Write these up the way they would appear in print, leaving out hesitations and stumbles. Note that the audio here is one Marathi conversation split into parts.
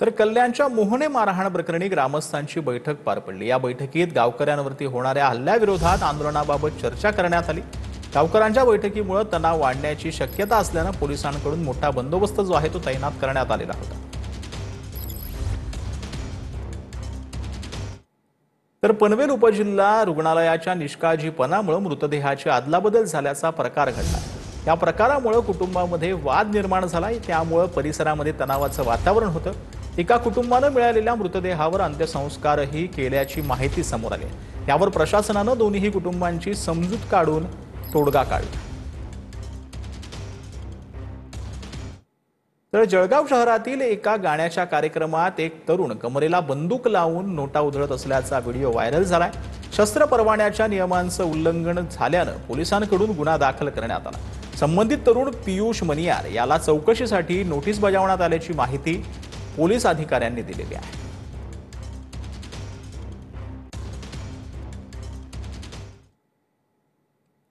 तर कल्याणच्या मोहने मारहाण प्रकरणी ग्रामस्थांची बैठक पार पडली। या बैठकीत गावकऱ्यांवरती होणाऱ्या हल्ल्याविरोधात आंदोलनाबाबत चर्चा करण्यात आली। गावकऱ्यांच्या बैठकीमुळे तणाव वाढण्याची शक्यता असल्याने पोलिसांकडून मोठा बंदोबस्त जो आहे तो तैनात करण्यात आलेला होता। तर पनवेल उपजिल्हा रुग्णालयाच्या निष्काळजीपणामुळे मृतदेहाची अदलाबदल झाल्याचा प्रकार घडला। या प्रकारामुळे कुटुंबामध्ये वाद निर्माण झाला, त्यामुळे परिसरामध्ये तणावाचं वातावरण होतं। एका कुटुंबाने मिळालेल्या मृतदेहावर अंत्यसंस्कारही केल्याची माहिती समोर आली। यावर प्रशासनानं दोन्ही कुटुंबांची समजूत काढून तोडगा काढला। तर जळगाव शहरातील एका गाण्याच्या कार्यक्रमात एक तरुण कमरेला बंदूक लावून नोटा उधळत असल्याचा व्हिडिओ व्हायरल झालाय। शस्त्र परवान्याच्या नियमांचं उल्लंघन झाल्यानं पोलिसांकडून गुन्हा दाखल करण्यात आला। संबंधित तरुण पियुष मनियार याला चौकशीसाठी नोटीस बजावण्यात आल्याची माहिती पोलीस अधिकाऱ्यांनी दिलेली आहे।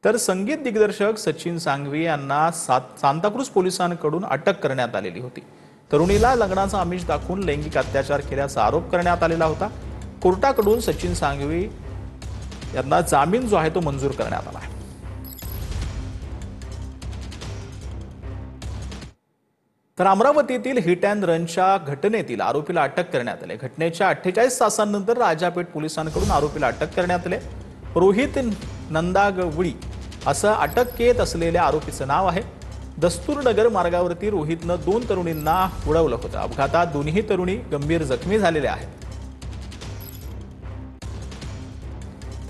तर संगीत दिग्दर्शक सचिन सांघवी यांना सांताक्रूज पोलिसांकडून अटक करण्यात आलेली होती। तरुणीला लग्नाचा आमिष दाखवून लैंगिक अत्याचार केल्याचा आरोप करण्यात आलेला होता। कोर्टाकडून सचिन सांघवी यांना जामीन जो आहे तो मंजूर करण्यात आला आहे। तर अमरावतीतील हिट अँड रनच्या घटनेतील आरोपीला अटक करण्यात आली। घटनेच्या 48 तासांनंतर राजापेठ पोलिसांकडून आरोपीला अटक करण्यात आली। रोहित नंदागवळी असं अटकेत असलेल्या आरोपीचं नाव आहे। दस्तूरनगर मार्गावरती रोहितनं 2 तरुणींना उडवलं होतं। अपघातात दोन्ही तरुणी गंभीर जखमी झालेल्या आहेत।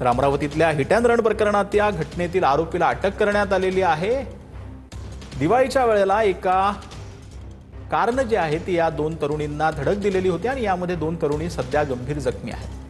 तर अमरावतीतल्या हिट अँड रन प्रकरणात या घटनेतील आरोपीला अटक करण्यात आलेली आहे। दिवाळीच्या वेळेला एका कारनं जी आहे ती या 2 तरुणींना धडक दिलेली होती आणि यामध्ये 2 तरुणी सध्या गंभीर जखमी आहेत।